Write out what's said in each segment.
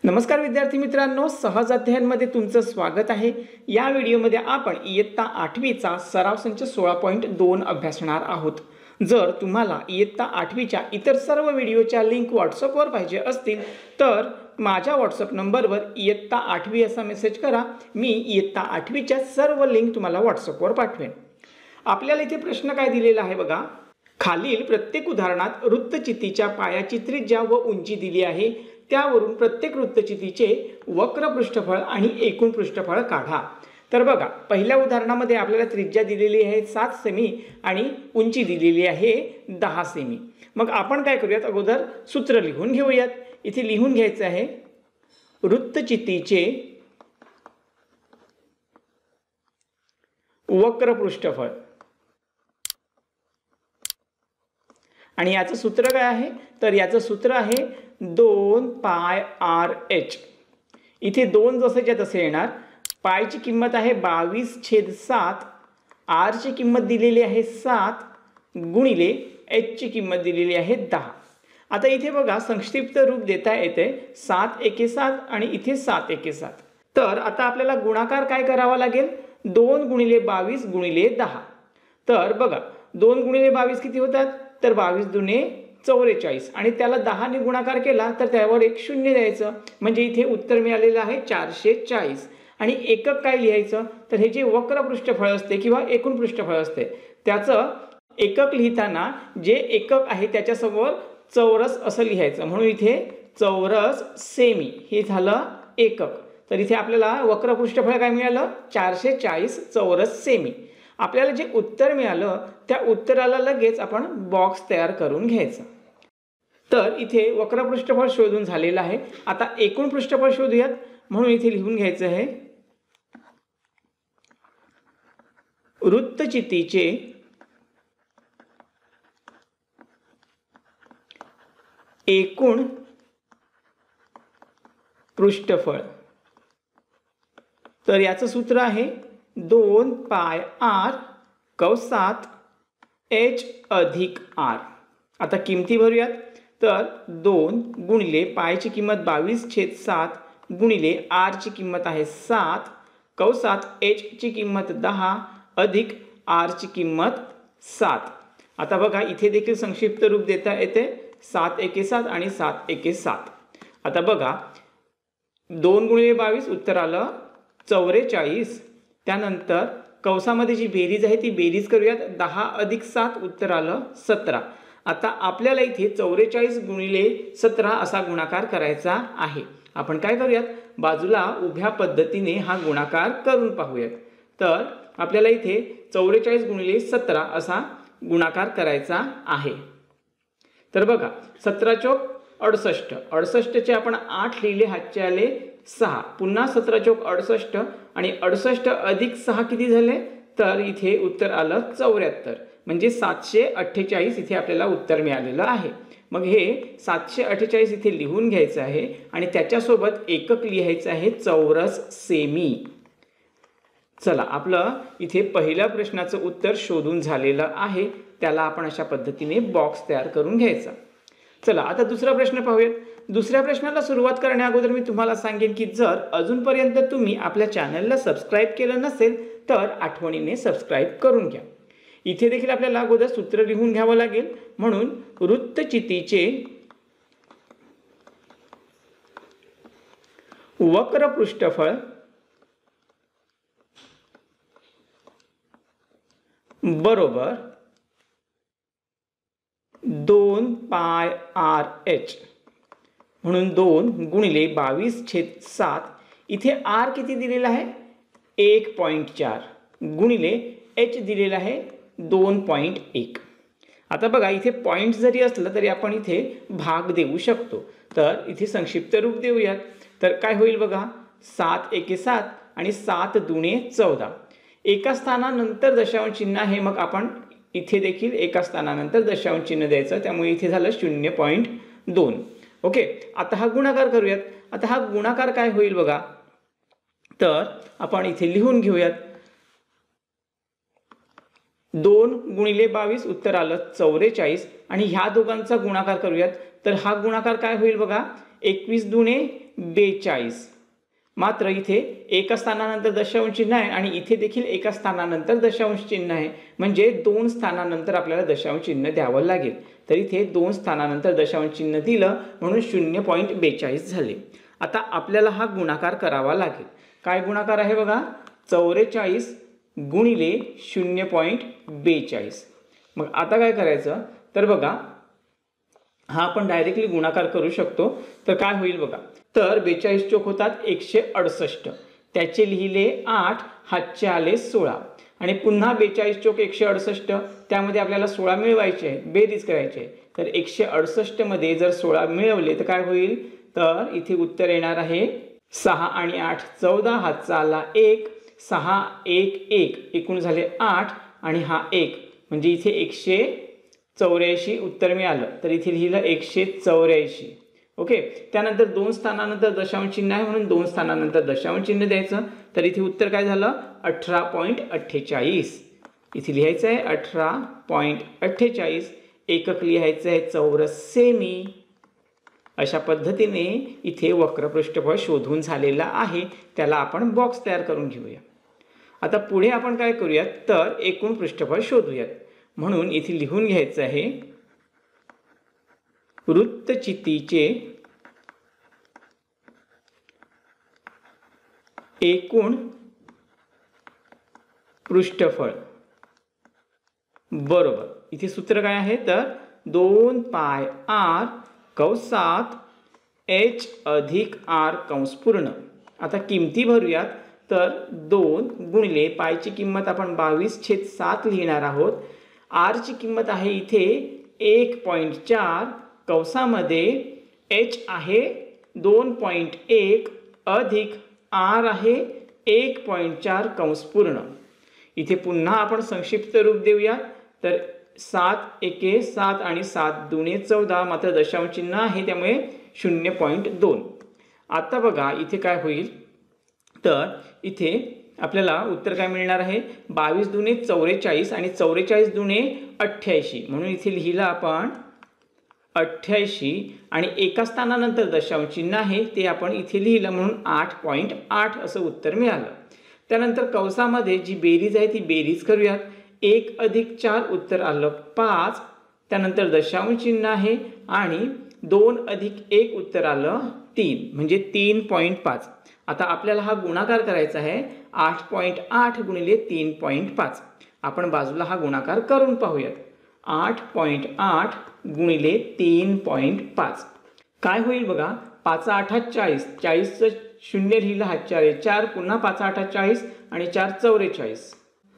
नमस्कार विद्यार्थी मित्रांनो, सहज अध्ययनमध्ये तुमचं स्वागत आहे। या व्हिडिओमध्ये आपण इयत्ता 8वीचा सराव संच 16.2 अभ्यासणार आहोत। जर तुम्हाला इयत्ता 8वीच्या इतर सर्व व्हिडिओच्या लिंक व्हॉट्सअपवर पाहिजे असतील तर माझ्या व्हॉट्सअप नंबरवर इयत्ता 8वी असा मेसेज करा। मी इयत्ता 8वीच्या सर्व लिंक तुम्हाला व्हॉट्सअपवर पाठवेन। आपल्याला इथे प्रश्न काय दिलेला आहे बघा। खालील प्रत्येक उदाहरणात वृत्तचितीच्या पायाची त्रिज्या व उंची दिली आहे। त्यावरून प्रत्येक वृत्तचितीचे वक्र पृष्ठफळ आणि एकूण पृष्ठफळ काढा। तर बघा, पहिल्या उदाहरणामध्ये आपल्याला त्रिज्या दिलेली आहे 7 सेमी आणि उंची दिलेली आहे 10 सेमी। मग आपण काय करूयात, अगोदर सूत्र लिहून घेऊयात। इथे लिहून घ्यायचं आहे वृत्तचितीचे वक्र पृष्ठफळ आणि याचं सूत्र काय आहे, तर याचं सूत्र आहे 2 पाय आर एच। इथे 2 जसेच्या तसे येणार। पायची किंमत आहे 22/7, आर ची किंमत दिलेली आहे 7 गुणिले एच ची किंमत दिलेली आहे 10। आता इथे बघा संक्षिप्त रूप देता येते 7 एके 7 आणि इथे 7 एके 7। तर आता आपल्याला गुणाकार काय करावा लागेल, 2 गुणिले 22 गुणिले 10। तर बघा 2 गुणिले 22 किती होतात, तर 22 दुने 44 आणि त्याला 10 ने गुणाकार केला तर त्यावर एक शून्य द्यायचं, म्हणजे इथे उत्तर मिळालेलं आहे 440। आणि एकक काय लिहायचं, तर हे जे वक्र पृष्ठफळ असते किंवा एकूण पृष्ठफळ असते त्याचं एकक लिहिताना जे एकक आहे त्याच्यासमोर चौरस असं लिहायचं, म्हणून इथे चौरस सेमी हे झालं एकक। तर इथे आपल्याला वक्र पृष्ठफळ काय मिळालं, 440 चौरस सेमी। आपल्याला जे उत्तर मिळालं त्या उत्तराला लगेच आपण बॉक्स तयार करून घ्यायचा। तर इथे वक्र पृष्ठफळ शोधून झालेलं आहे। आता एकूण पृष्ठफळ शोधूयात, म्हणून इथे लिहून घ्यायचं आहे वृत्तचितीचे एकूण पृष्ठफळ। तर याचं सूत्र आहे 2 पाय आर कंसात एच अधिक आर। आता किमती भरूयात। तर 2 गुणिले पायची किंमत 22/7 गुणिले आर ची किंमत आहे 7 कंसात एच ची किंमत 10 अधिक आर ची किंमत 7। आता बघा इथे देखील संक्षिप्त रूप देता येते 7 एके 7 आणि 7 एके 7। आता बघा 2 गुणिले 22 उत्तर आलं 44। त्यानंतर कंसामध्ये जी बेरीज आहे ती बेरीज करूयात, 10 अधिक 7 उत्तर आलं 17। आता आपल्याला इथे 44 गुणिले 17 असा गुणाकार करायचा आहे। आपण काय करूयात, बाजूला उभ्या पद्धतीने हा गुणाकार करून पाहूयात। तर आपल्याला इथे 44 गुणिले 17 असा गुणाकार करायचा आहे। तर बघा 17 चौक 68, 68 चे आपण 8 लिहिले, हातचे आले 6, पुन्हा 17 चौक 68 आणि 68 अधिक 6 किती झाले, तर इथे उत्तर आलं 74, म्हणजे 748 इथे आपल्याला उत्तर मिळालेलं आहे। मग हे 748 इथे लिहून घ्यायचं आहे आणि त्याच्यासोबत एकक लिहायचं आहे चौरस सेमी। चला, आपलं इथे पहिल्या प्रश्नाचं उत्तर शोधून झालेलं आहे, त्याला आपण अशा पद्धतीने बॉक्स तयार करून घ्यायचा। चला आता दुसरा प्रश्न पाहूयात। दुसऱ्या प्रश्नाला सुरुवात करण्या अगोदर मी तुम्हाला सांगेन की जर अजूनपर्यंत तुम्ही आपल्या चॅनलला सबस्क्राइब केलं नसेल तर आठवणीने सबस्क्राइब करून घ्या। इथे देखील आपल्याला अगोदर सूत्र लिहून घ्यावं लागेल, म्हणून वृत्तचितीचे वक्र पृष्ठफळ बरोबर 2 पाय आर एच, म्हणून 2 गुणिले 22/7। इथे आर किती दिलेला आहे 1.4 गुणिले एच दिलेला आहे 2.1। आता बघा इथे पॉइंट जरी असलं तरी आपण इथे भाग देऊ शकतो। तर इथे संक्षिप्त रूप देऊयात। तर काय होईल बघा, 7 एके 7 आणि 7 दुने 14। एका स्थानानंतर दशांश चिन्ह आहे, मग आपण इथे देखील एका स्थानानंतर दशांश चिन्ह द्यायचं, त्यामुळे इथे झालं 0.2। ओके, आता हा गुणाकार करूयात। आता हा गुणाकार काय होईल बघा, तर आपण इथे लिहून घेऊयात 2 गुणिले 22 उत्तर आलं 44 आणि ह्या दोघांचा गुणाकार करूयात। तर हा गुणाकार काय होईल बघा, 21 दुने 42. मात्र इथे एका स्थानानंतर दशांश चिन्ह आहे आणि इथे देखील एका स्थानानंतर दशांश चिन्ह आहे, म्हणजे 2 स्थानानंतर आपल्याला दशांश चिन्ह द्यावं लागेल. तर इथे 2 स्थानानंतर दशांश चिन्ह दिलं म्हणून 0.42 झाले. आता आपल्याला हा गुणाकार करावा लागेल. काय गुणाकार आहे बघा, 44 गुणिले 0.42. मग आता काय करायचं तर बघा, हा आपण डायरेक्टली गुणाकार करू शकतो. तर काय होईल बघा, तर 42 चोक होतात 168, त्याचे लिहिले 8, हातचे आले 16 आणि पुन्हा 42 चोक 168, त्यामध्ये आपल्याला 16 मिळवायचे आहे, बेरीज करायची आहे. तर 168 मध्ये जर 16 मिळवले तर काय होईल, तर इथे उत्तर येणार आहे 6 आणि 8 14, हातचा आला 1, 6 1 1, एकूण झाले 8 आणि हा 1, म्हणजे इथे 184 उत्तर मिळालं. तर इथे लिहिलं 184. ओके. त्यानंतर 2 स्थानानंतर दशांश चिन्ह आहे म्हणून 2 स्थानानंतर दशांश चिन्ह द्यायचं. तर इथे उत्तर काय झालं 18.48. इथे लिहायचं आहे 18.48. एकक लिहायचं आहे चौरस सेमी. अशा पद्धतीने इथे वक्रपृष्ठफळ शोधून झालेला आहे, त्याला आपण बॉक्स तयार करून घेऊया. आता पुढे आपण काय करूयात तर एकूण पृष्ठफळ शोधूयात. म्हणून इथे लिहून घ्यायचं आहे वृत्तचितीचे एकूण पृष्ठफळ बरोबर. इथे सूत्र काय आहे तर 2πr कंसात h अधिक r कंस पूर्ण. आता किमती भरूयात. तर 2 गुणिले पायची किंमत आपण 22/7 लिहिणार आहोत. r ची किंमत आहे इथे 1.4 कंसामध्ये h आहे 2.1 अधिक r आहे 1.4 कंस पूर्ण. इथे पुन्हा आपण संक्षिप्त रूप देऊया. तर 7 एके 7 आणि 7 दुणे 14, मात्र दशांश चिन्ह आहे त्यामुळे 0.2. आता बघा इथे काय होईल तर इथे आपल्याला उत्तर काय मिळणार आहे 22 दुणे 44 आणि 44 दुणे 88, म्हणून इथे लिहिलं आपण 88 आणि एका स्थानानंतर दशांश चिन्ह आहे ते आपण इथे लिहिलं म्हणून 8.8 असं उत्तर मिळालं. त्यानंतर कंसामध्ये जी बेरीज आहे ती बेरीज करूयात. 1 अधिक 4 उत्तर आलं 5. त्यानंतर दशांश चिन्ह आहे आणि 2 अधिक 1 उत्तर आलं 3, म्हणजे 3.5. आता आपल्याला हा गुणाकार करायचा आहे 8.8 गुणिले 3.5. आपण बाजूला हा गुणाकार करून पाहूयात. 8.8 गुणिले 3.5 काय होईल बघा, 5 8 40, 40चं 0 लिहिलं, हातच्या आले 4, पुन्हा 5 8 40 आणि 4 44.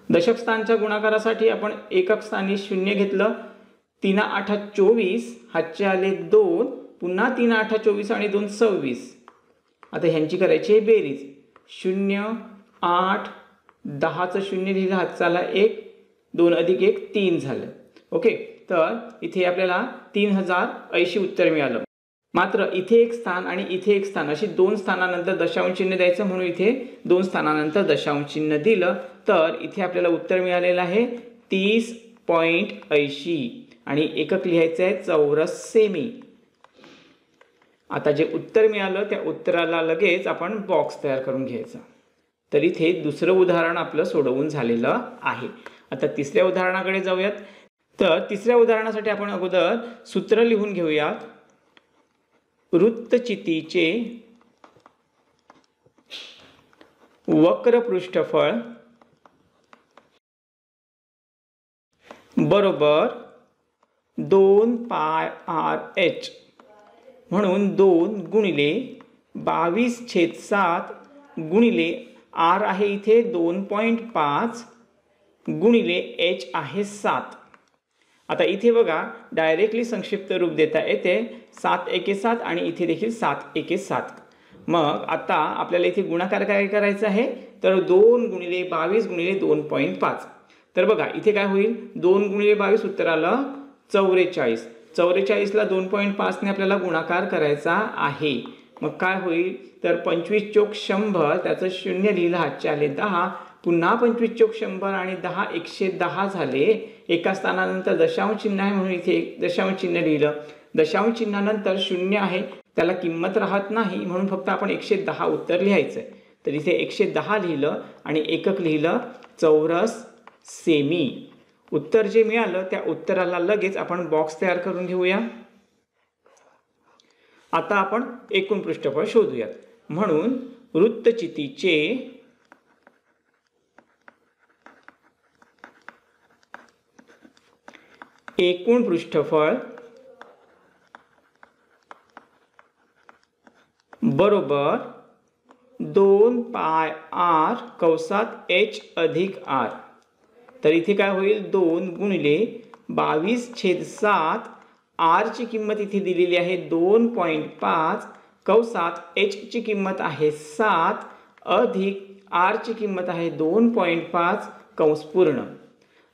दशक स्थानच्या गुणाकारासाठी आपण एकक स्थानी 0 घेतलं. 3 8 24, हातचे आले 2, पुन्हा 3 8 24 आणि 2 26. आता ह्यांची करायची बेरीज. 0 8 10चं 0 लिहिलं, हातचा आला 1, 2 अधिक 1 3 झालं. ओके. तर इथे आपल्याला 3080 उत्तर मिळालं. मात्र इथे एक स्थान आणि इथे एक स्थान अशी 2 स्थानानंतर दशांश चिन्ह द्यायचं म्हणून इथे 2 स्थानानंतर दशांश चिन्ह दिलं. तर इथे आपल्याला उत्तर मिळालेलं आहे 30.80 आणि एकक लिहायचं आहे चौरस सेमी. आता जे उत्तर मिळालं त्या उत्तराला लगेच आपण बॉक्स तयार करून घ्यायचा. तर इथे दुसरं उदाहरण आपलं सोडवून झालेलं आहे. आता तिसऱ्या उदाहरणाकडे जाऊयात. तर तिसऱ्या उदाहरणासाठी आपण अगोदर सूत्र लिहून घेऊयात. वृत्तचितीचे वक्रपृष्ठफळ बरोबर 2πrh, म्हणून 2 गुणिले 22/7 गुणिले r आहे इथे 2.5 गुणिले h आहे 7. आता इथे बघा डायरेक्टली संक्षिप्त रूप देता येते 7 एके 7 आणि इथे देखील 7 एके 7. मग आता आपल्याला इथे गुणाकार काय करायचा आहे तर 2 गुणिले 22 गुणिले 2.5. तर बघा इथे काय होईल 2 गुणिले 22 उत्तर आलं 44. 44ला 2.5 ने आपल्याला गुणाकार करायचा आहे. मग काय होईल तर 25 चोक 100, त्याचं 0 लिहिलं, हातचे आले 10, पुन्हा 25 चोक 100 आणि 10 110 झाले. एका स्थानानंतर दशांश चिन्ह आहे म्हणून इथे दशांश चिन्ह लिहिलं. दशांश चिन्हानंतर 0 आहे, त्याला किंमत राहत नाही, म्हणून फक्त आपण 110 उत्तर लिहायचं आहे. तर इथे 110 लिहिलं आणि एकक लिहिलं चौरस सेमी. उत्तर जे मिळालं त्या उत्तराला लगेच आपण बॉक्स तयार करून घेऊया. आता आपण एकूण पृष्ठफळ शोधूयात. म्हणून वृत्तचितीचे एकूण पृष्ठफळ बरोबर 2 पाय r कंसात h अधिक r. तर इथे काय होईल 2 गुणिले 22/7. r ची किंमत इथे दिलेली आहे 2.5 कंसात h ची किंमत आहे 7 अधिक r ची किंमत आहे 2.5 कंस पूर्ण.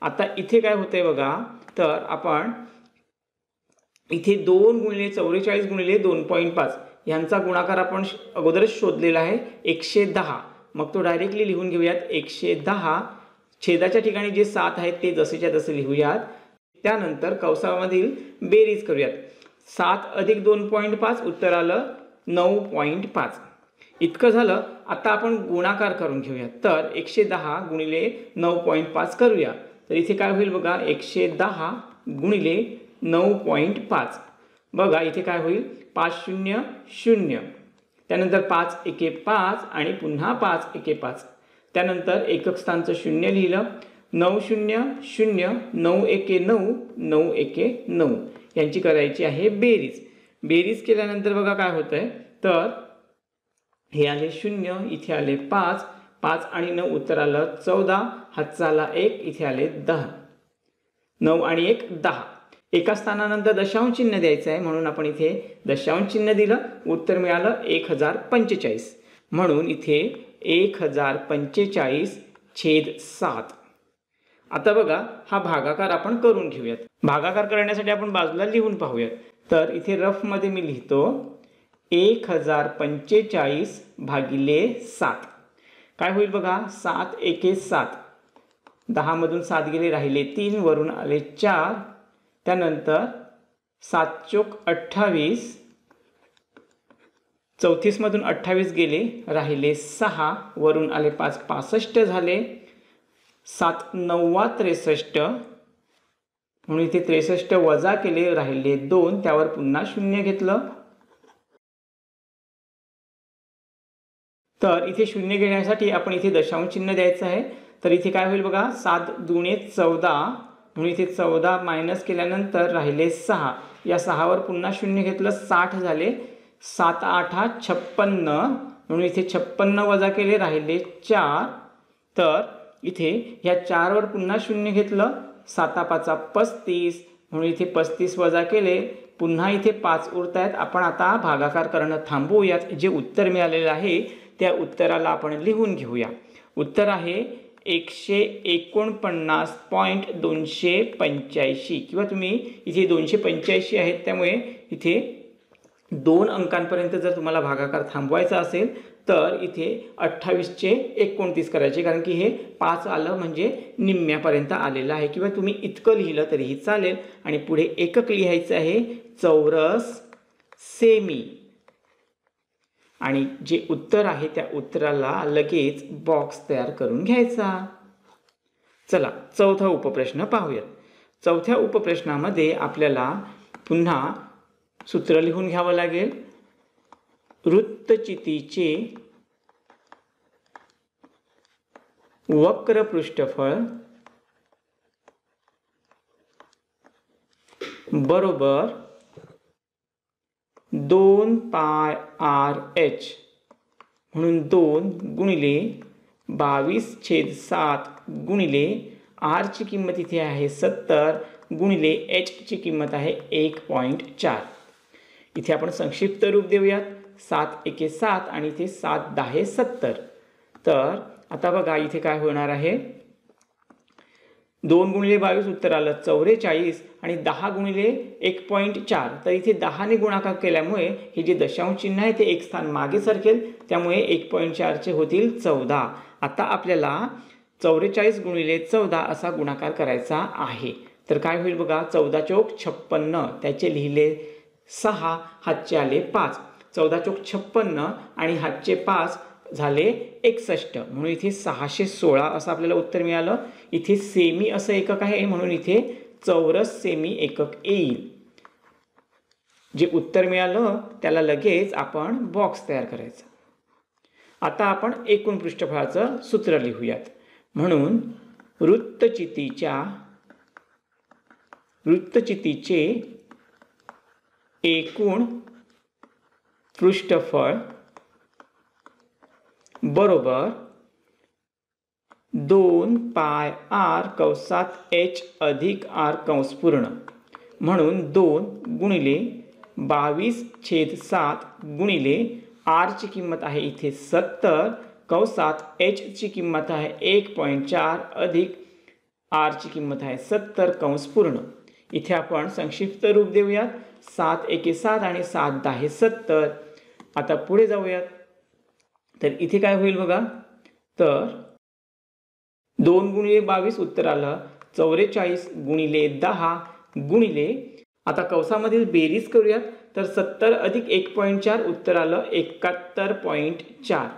आता इथे काय होतंय बघा, तर आपण इथे 2 गुणिले 44 गुणिले 2.5 यांचा गुणाकार आपण अगोदरच शोधलेला आहे 110. मग तो डायरेक्टली लिहून घेऊयात. 110 छेदाच्या ठिकाणी जे 7 आहेत ते जसेच्या तसे लिहूयात. त्यानंतर कंसामधील बेरीज करूयात. 7 अधिक 2.5 उत्तर आलं 9.5. इतकं झालं. आता आपण गुणाकार करून घेऊयात. तर 110 गुणिले 9.5 करूया. तर इथे काय होईल बघा, 110 गुणिले 9.5. बघा इथे काय होईल, 5 0 0. त्यानंतर 5 1 5 आणि पुन्हा 5 1 5. त्यानंतर एकक स्थानचं 0 लिहिलं. 9 0 0 9 1 9 9 1 9 यांची करायची आहे बेरीज. बेरीज केल्यानंतर बघा काय होतंय, तर हे आले 0, इथे आले 5, 5 आणि 9 उत्तर आलं 14. हातचा आला 1, इथे आले 10. 9 आणि 1 10. एका स्थानानंतर दशांश चिन्ह द्यायचं आहे, म्हणून आपण इथे दशांश चिन्ह दिलं. उत्तर मिळालं 1045. म्हणून इथे 1045/7. आता बघा हा भागाकार आपण करून घेऊयात. भागाकार करण्यासाठी आपण बाजूला लिहून पाहूयात. तर इथे रफमध्ये मी लिहितो 1045/7. काय होईल बघा, 7 1 7. 10 मधून 7 गेले, राहिले 3, वरून आले 4. त्यानंतर 7 चोक 28. 34 मधून 28 गेले, राहिले 6, वरून आले 5, 65 झाले. 7 9 63. म्हणून इथे 63 वजा केले, राहिले 2, त्यावर पुन्हा 0 घेतलं. तर इथे 0 घेण्यासाठी आपण इथे दशांश चिन्ह द्यायचं आहे. तर इथे काय होईल बघा, 7 दुणे 14. म्हणून इथे 14 मायनस केल्यानंतर राहिले 6. या 6वर पुन्हा 0 घेतलं, 60 झाले. 7 8 56. म्हणून इथे 56 वजा केले, राहिले 4. तर इथे ह्या 4वर पुन्हा 0 घेतलं, 7 5 35. म्हणून इथे 35 वजा केले, पुन्हा इथे 5 उरत आहेत. आपण आता भागाकार करणं थांबवूयात. जे उत्तर मिळालेलं आहे त्या उत्तराला आपण लिहून घेऊया. उत्तर आहे 149.285 किंवा तुम्ही इथे 285 आहेत, त्यामुळे इथे 2 अंकांपर्यंत जर तुम्हाला भागाकार थांबवायचा असेल तर इथे 28/29 करायचे, कारण की हे 5 आलं म्हणजे निम्म्यापर्यंत आलेलं आहे. किंवा तुम्ही इतकं लिहिलं तरीही चालेल. आणि पुढे एकक लिहायचं आहे चौरस सेमी. आणि जे उत्तर आहे त्या उत्तराला लगेच बॉक्स तयार करून घ्यायचा. चला चौथा उपप्रश्न पाहूयात. चौथ्या उपप्रश्नामध्ये आपल्याला पुन्हा सूत्र लिहून घ्यावं लागेल. वृत्तचितीचे वक्र पृष्ठफळ बरोबर 2 पाय RH. म्हणून 2 गुणिले 22/7 गुणिले R ची किंमत इथे आहे 70 गुणिले H ची किंमत आहे 1.4. इथे आपण संक्षिप्त रूप देऊयात. 7 1 7 आणि इथे 7 10 70. तर आता बघा इथे काय होणार आहे, 2 गुणिले 22 उत्तर आलं 44 आणि 10 गुणिले 1.4. तर इथे 10 ने गुणाकार केल्यामुळे हे जे दशांश चिन्ह आहे ते एक स्थान मागे सरकेल, त्यामुळे 1.4 चे होतील 14. आता आपल्याला 44 गुणिले 14 असा गुणाकार करायचा आहे. तर काय होईल बघा, 14 चौक 56. त्याचे लिहिले 6, हातचे आले 5, 14 चोक 56 आणि हातचे 5 झाले 61, म्हणून इथे 616 असं आपल्याला उत्तर मिळालं. इथे सेमी असं एकक आहे म्हणून इथे चौरस सेमी एकक येईल. जे उत्तर मिळालं त्याला लगेच आपण बॉक्स तयार करायचा. आता आपण एकूण पृष्ठफळाचं सूत्र लिहूयात. म्हणून वृत्तचितीचे एकूण पृष्ठफळ बरोबर 2 पाय r कंसात h अधिक r कंस पूर्ण, म्हणून 2 गुणिले 22/7 गुणिले r ची किंमत आहे इथे 70 कंसात h ची किंमत आहे 1.4 अधिक r ची किंमत आहे 70 कंस पूर्ण. इथे आपण संक्षिप्त रूप देऊयात. 7 एके 7 आणि 7 10 70. आता पुढे जाऊयात. तर इथे काय होईल बघा. तर 2 गुणिले 22 उत्तर आलं 44 गुणिले 10 गुणिले, आता कंसामधील बेरीज करूयात. तर 70 अधिक 1.4 उत्तर आलं 71.4.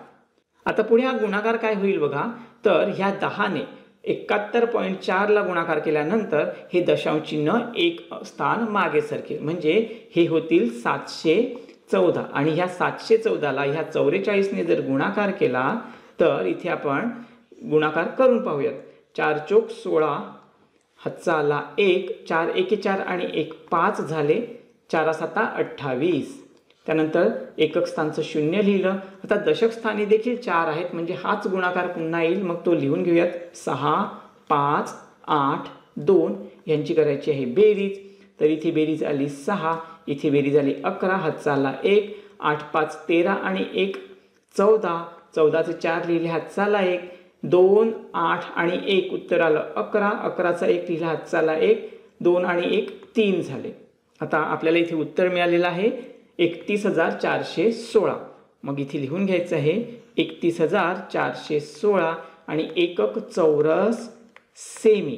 आता पुढे हा गुणाकार काय होईल बघा. तर ह्या 10ने 71.4 ला गुणाकार केल्यानंतर हे दशांश चिन्ह एक स्थान मागे सरकेल, म्हणजे हे होतील 714. आणि ह्या 714 ला ह्या 44 ने जर गुणाकार केला तर इथे आपण गुणाकार करून पाहूयात. 4 चोक 16, हातचा आला 1, 4 एके 4 आणि 1 5 झाले, 4 7 28. त्यानंतर एकक स्थानचं 0 लिहिलं. आता दशक स्थानी देखील 4 आहेत, म्हणजे हाच गुणाकार पुन्हा येईल. मग तो लिहून घेऊयात. 6 5 8 2 यांची करायची आहे बेरीज. तर इथे बेरीज आली 6, इथे बेरीज आली 11, हातचा आला 1, 8 5 13 आणि 1 14, 14चे 4 लिहिले, हातचा आला 1, 2 8 आणि 1 उत्तर आलं 11, 11चा 1 लिहिला, हातचा आला 1, 2 आणि 1 3 झाले. आता आपल्याला इथे उत्तर मिळालेलं आहे 31,416. मग इथे लिहून घ्यायचं आहे 31,416 आणि एकक चौरस सेमी.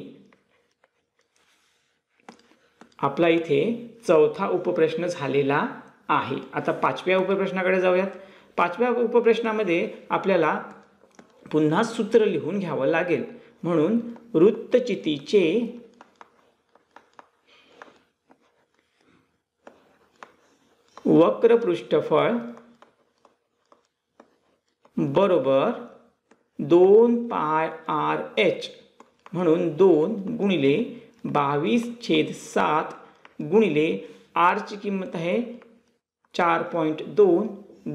आपला इथे चौथा उपप्रश्न झालेला आहे. आता 5व्या उपप्रश्नाकडे जाऊयात. 5व्या उपप्रश्नामध्ये आपल्याला पुन्हा सूत्र लिहून घ्यावं लागेल. म्हणून वृत्तचितीचे वक्र पृष्ठफळ बरोबर 2 पाय r h, म्हणून 2 गुणिले 22/7 गुणिले r ची किंमत आहे 4.2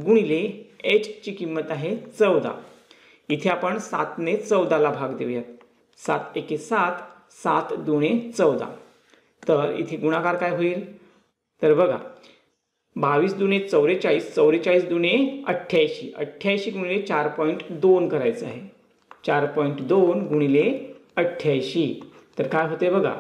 गुणिले h ची किंमत आहे 14. इथे आपण 7 ने 14 ला भाग देऊयात. 7 एके 7, 7 दुणे 14. तर इथे गुणाकार काय होईल. तर बघा 22 दुणे 44, 44 दुणे 88, 88 गुणिले 4.2 करायचं आहे. 4.2 गुणिले 88. तर काय होते बघा.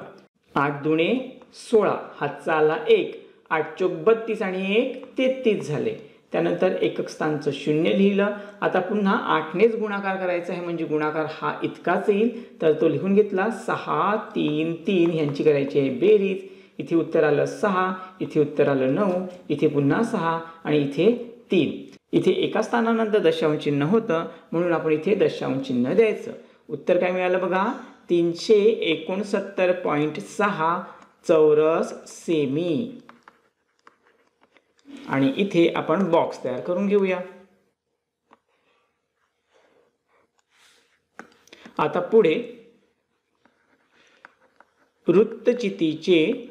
8 दुणे 16, हातचा आला 1, 8 चोक 32 आणि 1 33 झाले. त्यानंतर एकक स्थानचं 0 लिहिलं. आता पुन्हा 8 नेच गुणाकार करायचा आहे, म्हणजे गुणाकार हा इतकाच येईल. तर तो लिहून घेतला. 6 3 3 यांची करायची आहे बेरीज. इथे उत्तर आलं 6, इथे उत्तर आलं 9, इथे पुन्हा 6 आणि इथे 3. इथे एका स्थानानंतर दशांश चिन्ह होतं, म्हणून आपण इथे दशांश चिन्ह द्यायचं. उत्तर काय मिळालं बघा. 369.6 चौरस सेमी. आणि इथे आपण बॉक्स तयार करून घेऊया. आता पुढे वृत्तचितीचे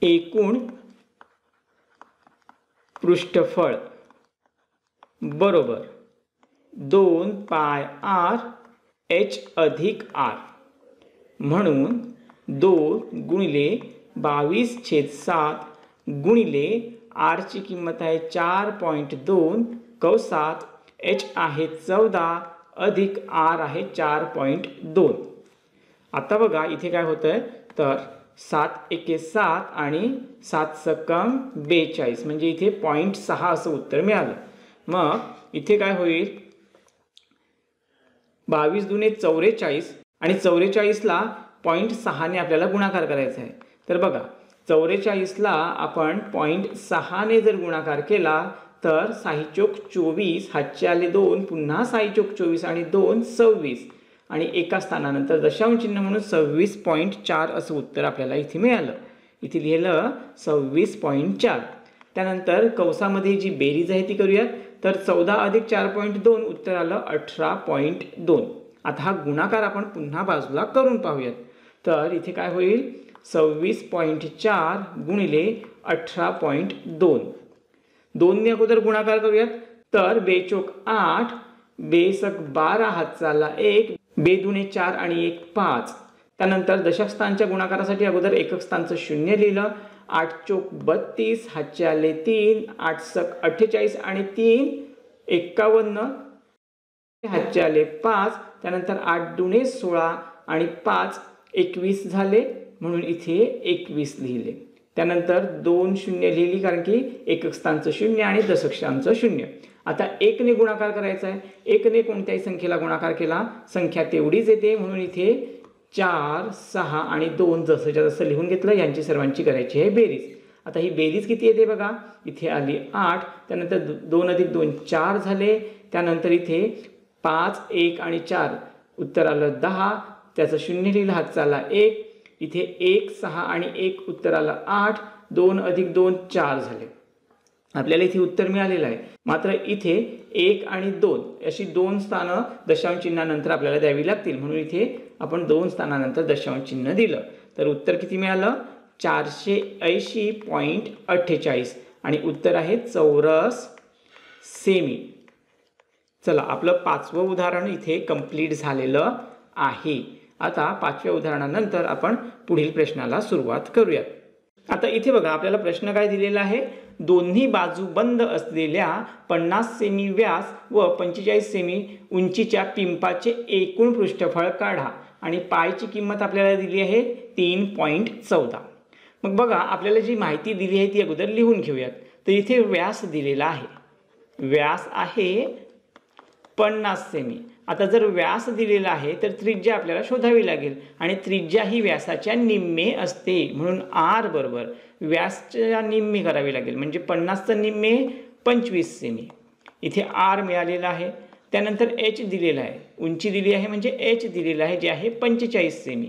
एकूण पृष्ठफळ बरोबर 2 पाय r h अधिक r, म्हणून 2 गुणिले 22/7 गुणिले r ची किंमत आहे 4.2 कंसात h आहे 14 अधिक r आहे 4.2. आता बघा इथे काय होतंय. तर 7 एके 7 आणि 7 सकम 42, म्हणजे इथे 0.6 असं उत्तर मिळालं. मग इथे काय होईल. 22 दुणे 44 आणि 44 ला 0.6ने आपल्याला गुणाकार करायचा आहे. तर बघा 44ला आपण 0.6ने जर गुणाकार केला तर 6 चोक 24, हातचे आले 2, पुन्हा 6 चोक 24 आणि 2 26 आणि एका स्थानानंतर दशांश चिन्ह म्हणून 26.4 असं उत्तर आपल्याला इथे मिळालं. इथे लिहिलं 26.4. त्यानंतर कंसामध्ये जी बेरीज आहे ती करूयात. तर 14 अधिक 4.2 उत्तर आलं 18.2. आता हा गुणाकार आपण पुन्हा बाजूला करून पाहूयात. तर इथे काय होईल 26.4 गुणिले 18.2. 2ने अगोदर गुणाकार करूयात. तर 2 चोक 8, 2 सक 12, हातचा आला 1, 2 दुणे 4 आणि 1 5. त्यानंतर दशक स्थानच्या गुणाकारासाठी अगोदर एकक स्थानचं 0 लिहिलं. 8 चोक 32, हातचे आले 3, 8 सक 48 आणि 3 51, हातचे आले 5. त्यानंतर 8 दुणे 16 आणि 5 21 झाले म्हणून इथे 21 लिहिले. त्यानंतर 2 शून्य लिहिली कारण की एकक स्थानचं 0 आणि दशक स्थानचं 0. आता 1ने गुणाकार करायचा आहे. 1ने कोणत्याही संख्येला गुणाकार केला संख्या तेवढीच येते म्हणून इथे 4, 6 आणि 2 जसंच्या तसं लिहून घेतलं. यांची सर्वांची करायची आहे बेरीज. आता ही बेरीज किती येते बघा. इथे आली 8. त्यानंतर 2 अधिक 2 4 झाले. त्यानंतर इथे 5, 1 आणि 4 उत्तर आलं 10. त्याचं 0 लिहिलं, हातचा आला 1. इथे 1, 6 आणि 1 उत्तर आलं 8. 2 अधिक 2 4 झाले. आपल्याला इथे उत्तर मिळालेलं आहे. मात्र इथे 1 आणि 2 अशी 2 स्थानं दशांश चिन्हानंतर आपल्याला द्यावी लागतील म्हणून इथे आपण 2 स्थानानंतर दशांश चिन्ह दिलं. तर उत्तर किती मिळालं 480.48 आणि उत्तर आहे चौरस सेमी. चला आपलं 5वं उदाहरण इथे कंप्लीट झालेलं आहे. आता 5व्या उदाहरणानंतर आपण पुढील प्रश्नाला सुरुवात करूयात. आता इथे बघा आपल्याला प्रश्न काय दिलेला आहे. दोन्ही बाजू बंद असलेल्या 50 सेमी व्यास व 45 सेमी उंचीच्या पिंपाचे एकूण पृष्ठफळ काढा आणि पायची किंमत आपल्याला दिली आहे 3.14. मग बघा आपल्याला जी माहिती दिली आहे ती अगोदर लिहून घेऊयात. तर इथे व्यास दिलेला आहे. व्यास आहे 50 सेमी. आता जर व्यास दिलेला आहे तर त्रिज्या आपल्याला शोधावी लागेल आणि त्रिज्या ही व्यासाच्या निम्मे असते म्हणून r बरोबर व्यासच्या निम्मे करावी लागेल म्हणजे 50चं निम्मे 25 सेमी. इथे r मिळालेला आहे. त्यानंतर h दिलेला आहे. उंची दिली आहे म्हणजे h दिलेला आहे जे आहे 45 सेमी.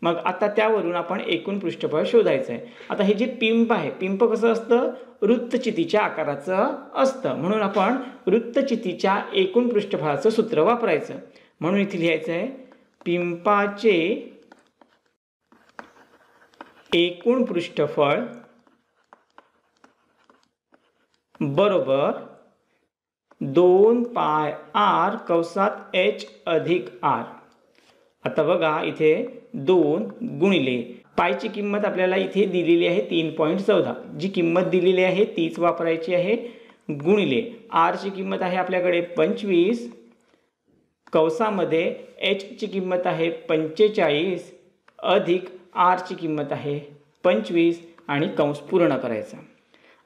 मग आता त्यावरून आपण एकूण पृष्ठफळ शोधायचं आहे. आता हे जे पिंप आहे पिंप कसं असतं वृत्तचितीच्या आकाराचं असतं म्हणून आपण वृत्तचितीच्या एकूण पृष्ठफळाचं सूत्र वापरायचं. म्हणून इथे लिहायचं आहे पिंपाचे एकूण पृष्ठफळ बरोबर 2 पाय r कंसात h अधिक r. आता बघा इथे 2 गुणिले पायची किंमत आपल्याला इथे दिलेली आहे 3.14. जी किंमत दिलेली आहे तीच वापरायची आहे गुणिले r ची किंमत आहे आपल्याकडे 25 कंसामध्ये h ची किंमत आहे 45 अधिक r ची किंमत आहे 25 आणि कंस पूर्ण करायचा.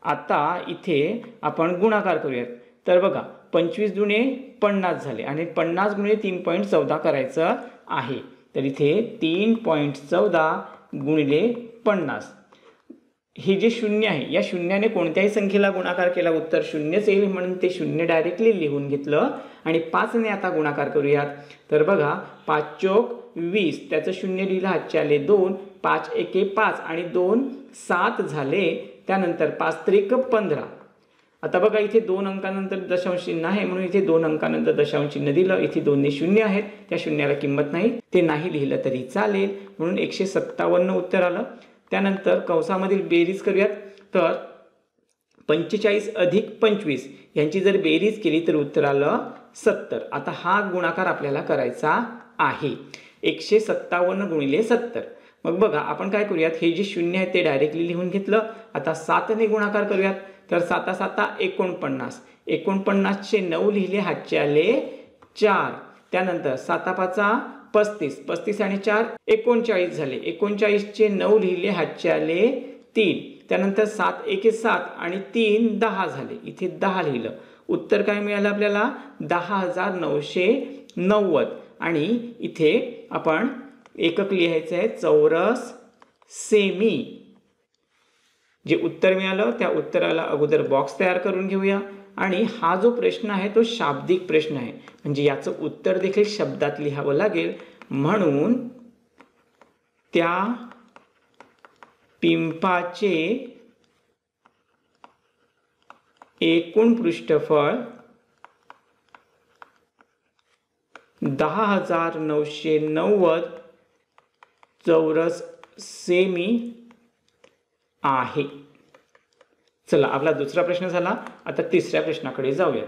आता इथे आपण गुणाकार करूयात. तर बघा 25 दुणे 50 झाले आणि 50 गुणिले 3.14 करायचं आहे. तर इथे 3.14 गुणिले 50. हे जे शून्य आहे या शून्याने कोणत्याही संख्येला गुणाकार केला उत्तर शून्यच येईल म्हणून ते शून्य डायरेक्टली लिहून घेतलं आणि 5ने आता गुणाकार करूयात. तर बघा 5 चोक 20 त्याचं 0 लिहिलं, हातचे आले 2, 5 एके 5 आणि 2 7 झाले. त्यानंतर 5 त्रिक 15. आता बघा इथे 2 अंकानंतर दशांश चिन्ह आहे म्हणून इथे 2 अंकानंतर दशांश चिन्ह दिलं. इथे 2 शून्य आहेत त्या शून्याला किंमत नाही ते नाही लिहिलं तरी चालेल म्हणून 157 उत्तर आलं. त्यानंतर कंसामधील बेरीज करूयात. तर 45 अधिक 25 यांची जर बेरीज केली तर उत्तर आलं 70. आता हा गुणाकार आपल्याला करायचा आहे 157 गुणिले 70. मग बघा आपण काय करूयात हे जे शून्य आहे ते डायरेक्टली लिहून घेतलं. आता 7ने गुणाकार करूयात. तर 7 7 49. 49चे 9 लिहिले, हातचे आले 4. त्यानंतर 7 5 35. 35 आणि 4 39 झाले. 39चे 9 लिहिले, हातचे आले 3. त्यानंतर 7 1 7 आणि 3 10 झाले. इथे 10 लिहिलं. उत्तर काय मिळालं आपल्याला 10,990 आणि इथे आपण एकक लिहायचं आहे चौरस सेमी. जे उत्तर मिळालं त्या उत्तराला अगोदर बॉक्स तयार करून घेऊया. आणि हा जो प्रश्न आहे तो शाब्दिक प्रश्न आहे, म्हणजे याचं उत्तर देखील शब्दात लिहावं लागेल. म्हणून त्या पिंपाचे एकूण पृष्ठफळ 10,990 चौरस सेमी आहे. चला, आपला दुसरा प्रश्न झाला. आता तिसऱ्या प्रश्नाकडे जाऊया.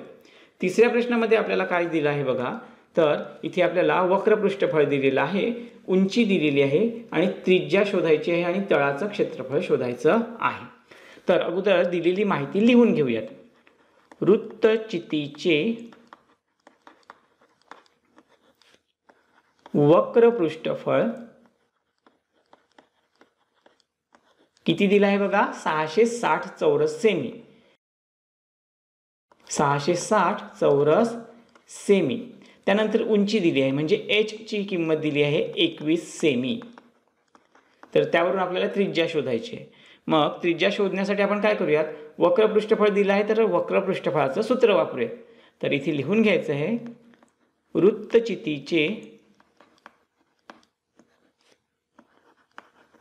तिसऱ्या प्रश्नामध्ये आपल्याला काय दिलं आहे बघा. तर इथे आपल्याला वक्र पृष्ठफळ दिलेलं आहे, उंची दिलेली आहे आणि त्रिज्या शोधायची आहे आणि तळाचं क्षेत्रफळ शोधायचं आहे. तर अगोदर दिलेली माहिती लिहून घेऊयात. वृत्तचितीचे वक्र पृष्ठफळ किती दिलं आहे बघा. 660 चौरस सेमी. 660 चौरस सेमी. त्यानंतर उंची दिली आहे, म्हणजे एच ची किंमत दिली आहे 21 सेमी. तर त्यावरून आपल्याला त्रिज्या शोधायची आहे. मग त्रिज्या शोधण्यासाठी आपण काय करूयात, वक्र पृष्ठफळ दिलं आहे तर वक्र पृष्ठफळाचं सूत्र वापरूया. तर इथे लिहून घ्यायचं आहे वृत्तचितीचे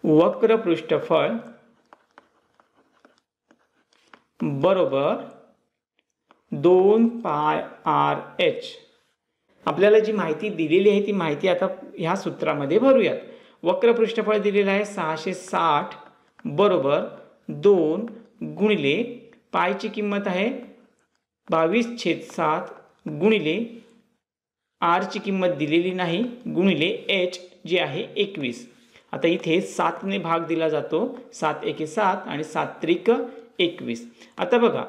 वक्र पृष्ठफळ बरोबर 2 पाय आर एच. आपल्याला जी माहिती दिलेली आहे ती माहिती आता ह्या सूत्रामध्ये भरूयात. वक्र पृष्ठफळ दिलेलं आहे 660 बरोबर 2 गुणिले पायची किंमत आहे 22/7 गुणिले आरची किंमत दिलेली नाही गुणिले एच जे आहे 21. आता इथे 7 ने भाग दिला जातो. 7 एके 7 आणि 7 त्रिक 21. आता बघा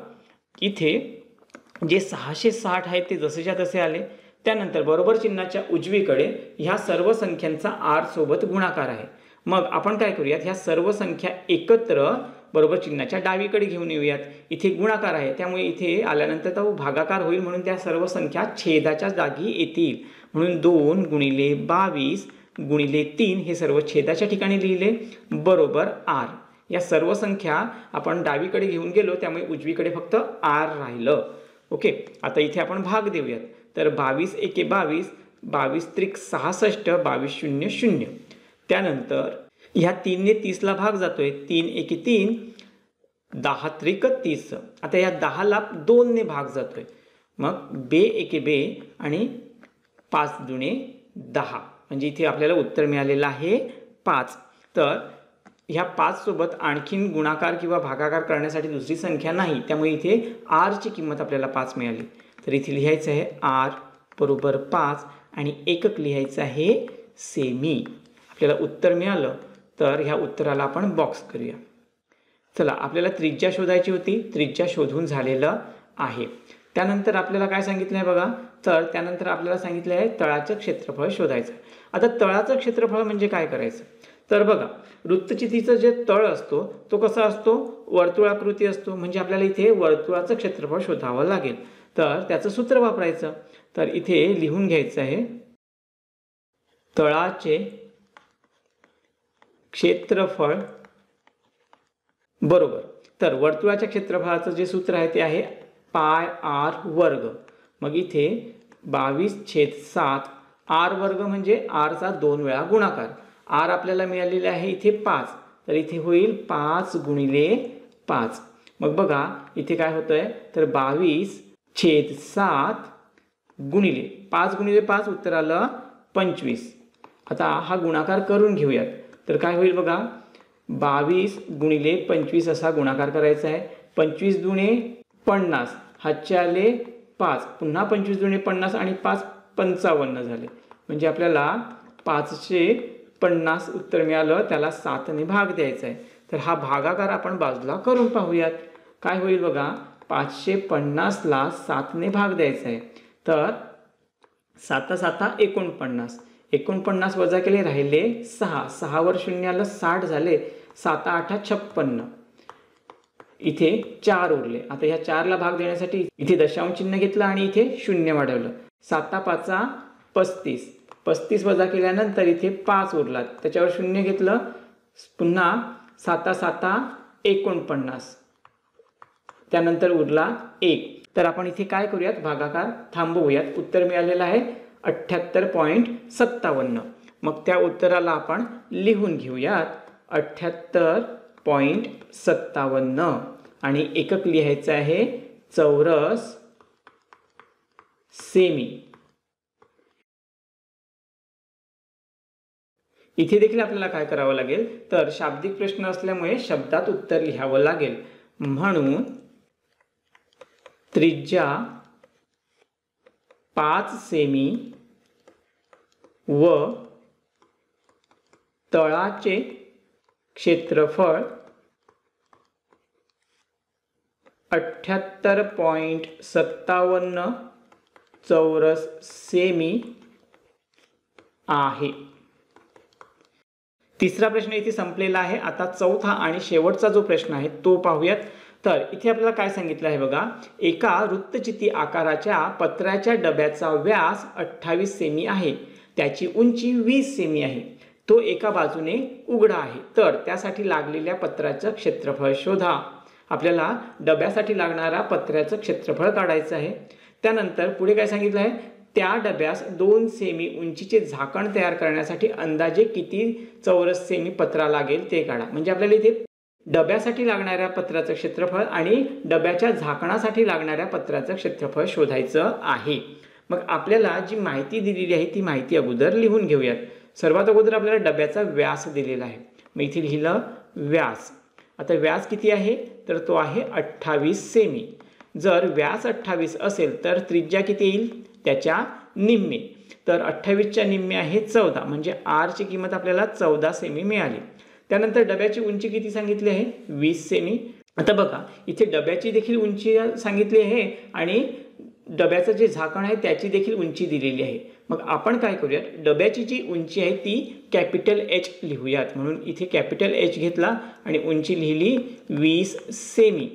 इथे जे 660 आहे ते जसेच्या तसे आले. त्यानंतर बरोबर चिन्हाच्या उजवीकडे ह्या सर्व संख्यांचा आर सोबत गुणाकार आहे. मग आपण काय करूयात, ह्या सर्व संख्या एकत्र बरोबर चिन्हाच्या डावीकडे घेऊन येऊयात. इथे गुणाकार आहे त्यामुळे इथे आल्यानंतर तो भागाकार होईल, म्हणून त्या सर्व संख्या छेदाच्या जागी येतील. म्हणून 2 गुणिले 22 गुणिले 3 हे सर्व छेदाच्या ठिकाणी लिहिले बरोबर आर. या सर्व संख्या आपण डावीकडे घेऊन गेलो त्यामुळे उजवीकडे फक्त आर राहिलं. ओके, आता इथे आपण भाग देऊयात. तर 22 एके 22, 22 त्रिक 66, 22 शून्य 0. त्यानंतर ह्या 3 ने 30ला भाग जातोय. 3 एके 3, 10 त्रिक 30. आता या 10ला 2 ने भाग जातोय. मग बे एके बे आणि 5 दुणे 10. म्हणजे इथे आपल्याला उत्तर मिळालेलं आहे 5. तर ह्या 5 सोबत आणखीन गुणाकार किंवा भागाकार करण्यासाठी दुसरी संख्या नाही, त्यामुळे इथे आरची किंमत आपल्याला 5 मिळाली. तर इथे लिहायचं आहे आर बरोबर 5 आणि एकक लिहायचं आहे सेमी. आपल्याला उत्तर मिळालं तर ह्या उत्तराला आपण बॉक्स करूया. चला, आपल्याला त्रिज्या शोधायची होती. त्रिज्या शोधून झालेलं आहे. त्यानंतर आपल्याला काय सांगितलं आहे बघा. तर त्यानंतर आपल्याला सांगितलं आहे तळाचं क्षेत्रफळ शोधायचं. आता तळाचं क्षेत्रफळ म्हणजे काय करायचं, तर बघा वृत्तचितीचं जे तळ असतो तो कसा असतो, वर्तुळाकृती असतो. म्हणजे आपल्याला इथे वर्तुळाचं क्षेत्रफळ शोधावं लागेल. तर त्याचं सूत्र वापरायचं. तर इथे लिहून घ्यायचं आहे तळाचे क्षेत्रफळ बरोबर. तर वर्तुळाच्या क्षेत्रफळाचं जे सूत्र आहे ते आहे पाय आर वर्ग. मग इथे 22/7 आर वर्ग म्हणजे आरचा 2 वेळा गुणाकार. आर आपल्याला मिळालेले आहे इथे 5. तर इथे होईल 5 गुणिले 5. मग बघा इथे काय होतंय, तर 22/7 गुणिले 5 गुणिले 5 उत्तर आलं 25. आता हा गुणाकार करून घेऊयात. तर काय होईल बघा, 22 गुणिले 25 असा गुणाकार करायचा आहे. 25 दुणे 50, हातचे आले 5, पुन्हा 25 दुणे 50 आणि 5 55 झाले. म्हणजे आपल्याला 550 उत्तर मिळालं. त्याला 7 ने भाग द्यायचा आहे. तर हा भागाकार आपण बाजूला करून पाहूयात. काय होईल बघा, 550ला 7 ने भाग द्यायचा आहे. तर 7 7 49, 49 वजा केले राहिले 6, 6 वर 0 आलं 60 झाले. 7 8 56, इथे 4 उरले. आता ह्या 4ला भाग देण्यासाठी इथे दशांश चिन्ह घेतलं आणि इथे 0 वाढवलं. 7 5 35, 35 वजा केल्यानंतर इथे 5 उरला, त्याच्यावर 0 घेतलं, पुन्हा 7 7 49, त्यानंतर उरला 1. तर आपण इथे काय करूयात, भागाकार थांबवूयात. उत्तर मिळालेलं आहे 78.57. मग त्या उत्तराला आपण लिहून घेऊयात 78.57 आणि एकक लिहायचं आहे चौरस सेमी. इथे देखील आपल्याला काय करावं लागेल, तर शाब्दिक प्रश्न असल्यामुळे शब्दात उत्तर लिहावं लागेल. म्हणून त्रिज्या 5 सेमी व तळाचे क्षेत्रफळ 78.57 चौरस सेमी आहे. तिसरा प्रश्न इथे संपलेला आहे. आता चौथा आणि शेवटचा जो प्रश्न आहे तो पाहूयात. तर इथे आपल्याला काय सांगितलं आहे बघा, एका वृत्तचिती आकाराच्या पत्र्याच्या डब्याचा व्यास 28 सेमी आहे, त्याची उंची 20 सेमी आहे, तो एका बाजूने उघडा आहे, तर त्यासाठी लागलेल्या पत्र्याचं क्षेत्रफळ शोधा. आपल्याला डब्यासाठी लागणारा पत्र्याचं क्षेत्रफळ काढायचं आहे. त्यानंतर पुढे काय सांगितलं आहे, त्या डब्यास 2 सेमी उंचीचे झाकण तयार करण्यासाठी अंदाजे किती चौरस सेमी पत्रा लागेल ते काढा. म्हणजे आपल्याला इथे डब्यासाठी लागणाऱ्या पत्राचं क्षेत्रफळ आणि डब्याच्या झाकणासाठी लागणाऱ्या पत्राचं क्षेत्रफळ शोधायचं आहे. मग आपल्याला जी माहिती दिलेली आहे ती माहिती अगोदर लिहून घेऊयात. सर्वात अगोदर आपल्याला डब्याचा व्यास दिलेला आहे. मग इथे लिहिलं व्यास. आता व्यास किती आहे, तर तो आहे 28 सेमी. जर व्यास 28 असेल तर त्रिज्या किती येईल, त्याच्या निम्मे. तर 28च्या निम्मे आहे 14, म्हणजे आरची किंमत आपल्याला 14 सेमी मिळाली. त्यानंतर डब्याची उंची किती सांगितली आहे, 20 सेमी. आता बघा इथे डब्याची देखील उंची सांगितली आहे आणि डब्याचं जे झाकण आहे त्याची देखील उंची दिलेली आहे. मग आपण काय करूयात, डब्याची जी उंची आहे ती कॅपिटल एच लिहूयात. म्हणून इथे कॅपिटल एच घेतला आणि उंची लिहिली 20 सेमी.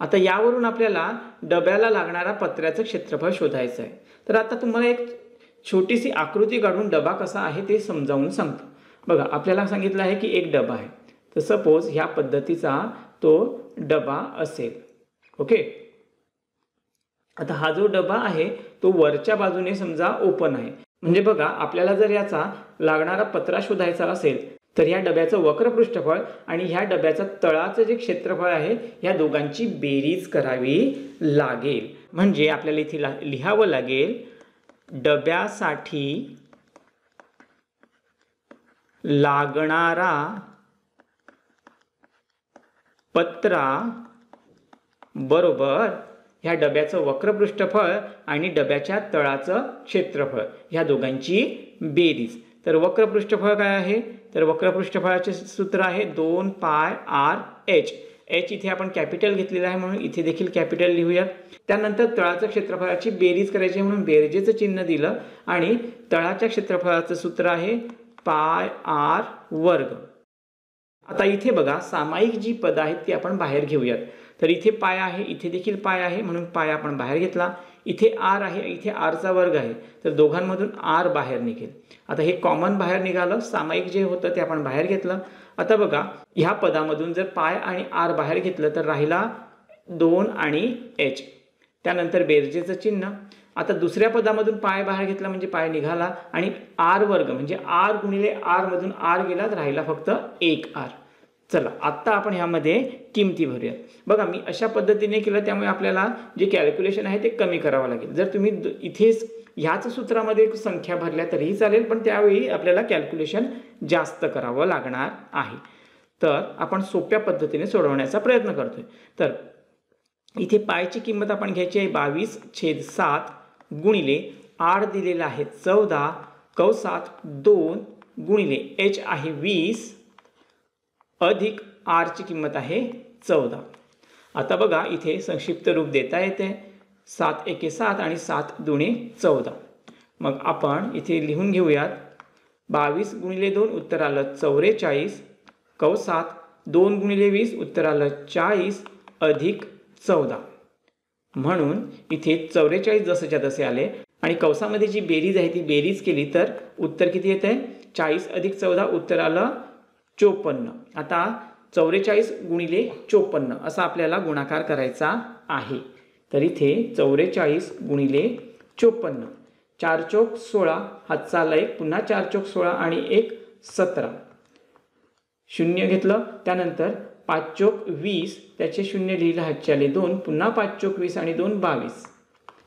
आता यावरून आपल्याला डब्याला लागणारा पत्र्याचं क्षेत्रफळ शोधायचं आहे. तर आता तुम्हाला एक छोटीशी आकृती काढून डबा कसा आहे ते समजावून सांगतो. बघा आपल्याला सांगितलं आहे की एक डबा आहे, तर सपोज ह्या पद्धतीचा तो डबा असेल. ओके, आता हा जो डबा आहे तो वरच्या बाजूने समजा ओपन आहे. म्हणजे बघा आपल्याला जर याचा लागणारा पत्रा शोधायचा असेल तर ह्या डब्याचं वक्र पृष्ठफळ आणि ह्या डब्याचं तळाचं जे क्षेत्रफळ आहे ह्या दोघांची बेरीज करावी लागेल. म्हणजे आपल्याला इथे लिहावं लागेल डब्यासाठी लागणारा पत्रा बरोबर ह्या डब्याचं वक्र पृष्ठफळ आणि डब्याच्या तळाचं क्षेत्रफळ ह्या दोघांची बेरीज. तर वक्र पृष्ठफळ काय आहे, तर वक्र पृष्ठफळाचे सूत्र आहे 2 पाय आर एच. एच इथे आपण कॅपिटल घेतलेला आहे म्हणून इथे देखील कॅपिटल लिहूयात. त्यानंतर तळाच्या क्षेत्रफळाची बेरीज करायची म्हणून बेरजेचं चिन्ह दिलं आणि तळाच्या क्षेत्रफळाचं सूत्र आहे पाय आर वर्ग. आता इथे बघा सामायिक जी पद आहेत ती आपण बाहेर घेऊयात. तर इथे पाय आहे, इथे देखील पाय आहे म्हणून पाय आपण बाहेर घेतला. इथे आर आहे, इथे आरचा वर्ग आहे, तर दोघांमधून आर बाहेर निघेल. आता हे कॉमन बाहेर निघालं, सामायिक जे होतं ते आपण बाहेर घेतलं. आता बघा ह्या पदामधून जर पाय आणि आर बाहेर घेतलं तर राहिला 2 आणि एच. त्यानंतर बेरजेचं चिन्ह. आता दुसऱ्या पदामधून पाय बाहेर घेतला म्हणजे पाय निघाला आणि आर वर्ग म्हणजे आर गुणिले आर मधून आर गेला तर राहिला फक्त 1 आर. चला आता आपण ह्यामध्ये किमती भरूयात. बघा मी अशा पद्धतीने केलं त्यामुळे आपल्याला जे कॅल्क्युलेशन आहे ते कमी करावं लागेल. जर तुम्ही इथेच ह्याच सूत्रामध्ये संख्या भरल्या तरीही चालेल, पण त्यावेळी आपल्याला कॅल्क्युलेशन जास्त करावं लागणार आहे. तर आपण सोप्या पद्धतीने सोडवण्याचा प्रयत्न करतोय. तर इथे पायची किंमत आपण घ्यायची आहे 22/7 गुणिले आर दिलेला आहे 14 कंसात 2 गुणिले एच आहे 20 अधिक आरची किंमत आहे 14. आता बघा इथे संक्षिप्त रूप देता येते 7 एके 7 आणि 7 दुणे 14. मग आपण इथे लिहून घेऊयात 22 गुणिले 2 उत्तर आलं 44 कंसात 2 गुणिले 20 उत्तर आलं 40 अधिक 14. म्हणून इथे 44 जसंच्या तसे आले आणि कंसामध्ये जी बेरीज आहे ती बेरीज केली तर उत्तर किती येत आहे? 40 अधिक 14 उत्तर आलं 54. आता 44 गुणिले 54 असा आपल्याला गुणाकार करायचा आहे. तर इथे 44 गुणिले 54, 4 चोक 16, हातचा आला 1, पुन्हा 4 चोक 16 आणि 1 17, शून्य घेतलं. त्यानंतर 5 चोक 20, त्याचे शून्य लिहिलं, हातचे आले 2, पुन्हा 5 चोक 20 आणि 2 22.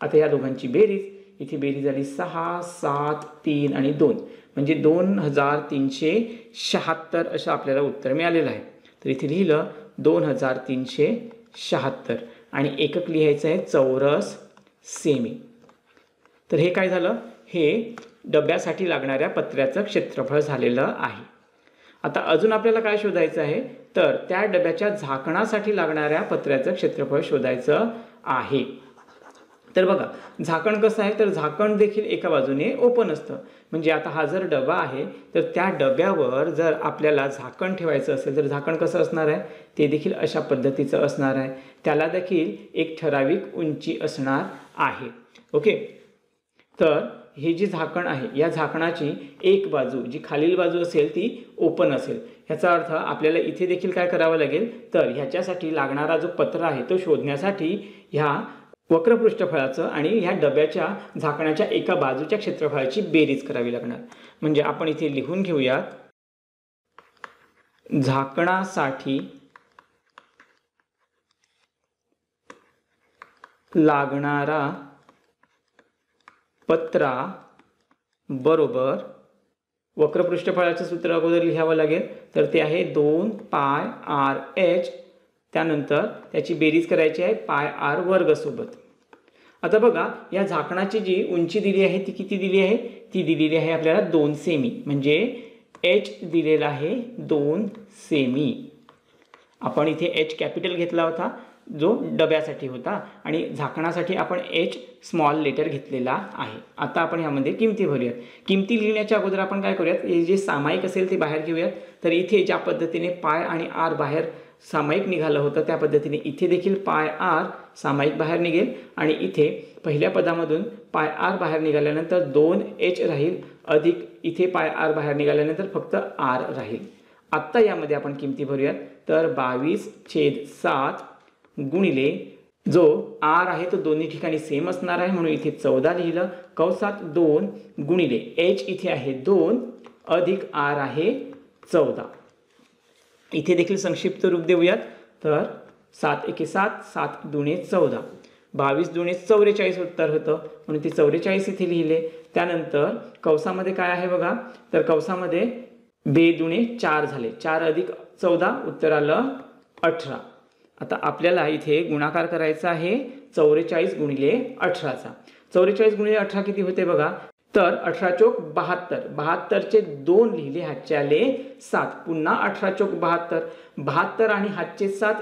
आता या दोघांची बेरीज, इथे बेरीज झाली 6, 7, 3 आणि 2 म्हणजे 2376 असं आपल्याला उत्तर मिळालेलं आहे. तर इथे लिहिलं 2376 आणि एकक लिहायचं आहे चौरस सेमी. तर हे काय झालं? हे डब्यासाठी लागणाऱ्या पत्र्याचं क्षेत्रफळ झालेलं आहे. आता अजून आपल्याला काय शोधायचं आहे? तर त्या डब्याच्या झाकणासाठी लागणाऱ्या पत्र्याचं क्षेत्रफळ शोधायचं आहे. तर बघा, झाकण कसं आहे? तर झाकण देखील एका बाजूने ओपन असतं. म्हणजे आता हा जर डबा आहे तर त्या डब्यावर जर आपल्याला झाकण ठेवायचं असेल तर झाकण कसं असणार आहे? ते देखील अशा पद्धतीचं असणार आहे. त्याला देखील एक ठराविक उंची असणार आहे. ओके, तर हे जे झाकण आहे या झाकणाची एक बाजू जी खालील बाजू असेल ती ओपन असेल. ह्याचा अर्थ आपल्याला इथे देखील काय करावं लागेल? तर ह्याच्यासाठी लागणारा जो पत्रा आहे तो शोधण्यासाठी ह्या वक्रपृष्ठफळाचं आणि ह्या डब्याच्या झाकणाच्या एका बाजूच्या क्षेत्रफळाची बेरीज करावी लागणार. म्हणजे आपण इथे लिहून घेऊयात, झाकणासाठी लागणारा पत्रा बरोबर वक्रपृष्ठफळाचं सूत्र अगोदर लिहावं लागेल. तर ते आहे 2 पाय आर एच, त्यानंतर त्याची बेरीज करायची आहे पाय आर वर्ग सोबत. आता बघा, या झाकणाची जी उंची दिली आहे ती किती दिली आहे? ती दिलेली आहे आपल्याला 2 सेमी. म्हणजे एच दिलेला आहे 2 सेमी. आपण इथे एच कॅपिटल घेतला होता जो डब्यासाठी होता आणि झाकणासाठी आपण एच स्मॉल लेटर घेतलेला आहे. आता आपण ह्यामध्ये किमती भरूयात. किमती लिहिण्याच्या अगोदर आपण काय करूयात? हे जे सामायिक असेल ते बाहेर घेऊयात. तर इथे ज्या पद्धतीने पाय आणि आर बाहेर सामायिक निघालं होतं त्या पद्धतीने इथे देखील पाय आर सामायिक बाहेर निघेल आणि इथे पहिल्या पदामधून पाय आर बाहेर निघाल्यानंतर 2h राहील अधिक इथे पाय आर बाहेर निघाल्यानंतर फक्त आर राहील. आत्ता यामध्ये आपण किमती भरूयात. तर 22/7 गुणिले जो आर आहे तो दोन्ही ठिकाणी सेम असणार आहे म्हणून इथे 14 लिहिलं, कंसात 2 गुणिले एच इथे आहे 2 अधिक आर आहे 14. इथे देखील संक्षिप्त रूप देऊयात. तर 7 एके 7, 7 दुणे 14, 22 दुणे 44 उत्तर होतं म्हणून ते 44 इथे लिहिले. त्यानंतर कंसामध्ये काय आहे बघा? तर कंसामध्ये 2 दुणे 4 झाले, 4 अधिक 14 उत्तर आलं 18. आता आपल्याला इथे गुणाकार करायचा आहे 44 गुणिले 18चा. 44 गुणिले 18 किती होते बघा? तर 18 चोक 72, 72चे 2 लिहिले, हातचे आले 7, पुन्हा 18 चोक 72, 72 आणि हातचे 7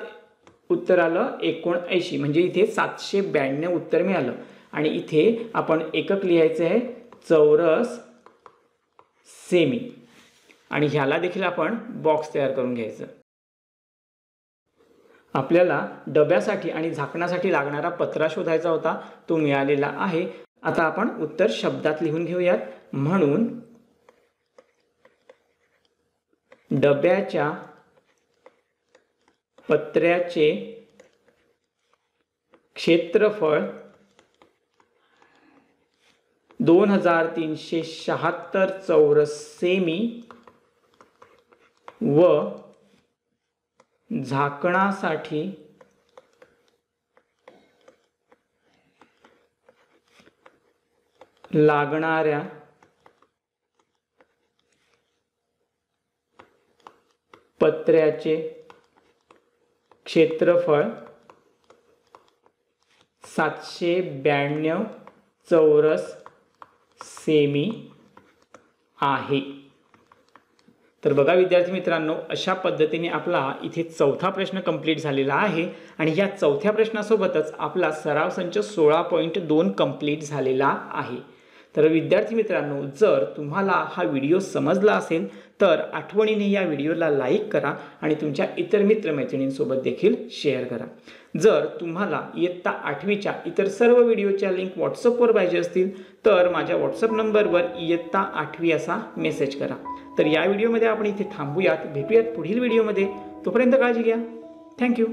उत्तर आलं 79. म्हणजे इथे 792 उत्तर मिळालं. आणि इथे आपण एकक लिहायचं आहे चौरस सेमी आणि ह्याला देखील आपण बॉक्स तयार करून घ्यायचं. आपल्याला डब्यासाठी आणि झाकणासाठी लागणारा पत्रा शोधायचा होता, तो मिळालेला आहे. आता आपण उत्तर शब्दात लिहून घेऊयात. म्हणून डब्याच्या पत्र्याचे क्षेत्रफळ 2376 चौरस सेमी व झाकणासाठी लागणाऱ्या पत्र्याचे क्षेत्रफळ 792 चौरस सेमी आहे. तर बघा विद्यार्थी मित्रांनो, अशा पद्धतीने आपला इथे चौथा प्रश्न कंप्लीट झालेला आहे आणि या चौथ्या प्रश्नासोबतच आपला सराव संच 16.2 कंप्लीट झालेला आहे. तर विद्यार्थी मित्रांनो, जर तुम्हाला हा व्हिडिओ समजला असेल तर आठवणीने या व्हिडिओला लाईक करा आणि तुमच्या इतर मित्रमैत्रिणींसोबत देखील शेअर करा. जर तुम्हाला इयत्ता 8वीच्या इतर सर्व व्हिडिओच्या लिंक व्हॉट्सअपवर पाहिजे असतील तर माझ्या व्हॉट्सअप नंबरवर इयत्ता 8वी असा मेसेज करा. तर या व्हिडिओमध्ये आपण इथे थांबूयात. भेटूयात पुढील व्हिडिओमध्ये. तोपर्यंत काळजी घ्या. थँक्यू.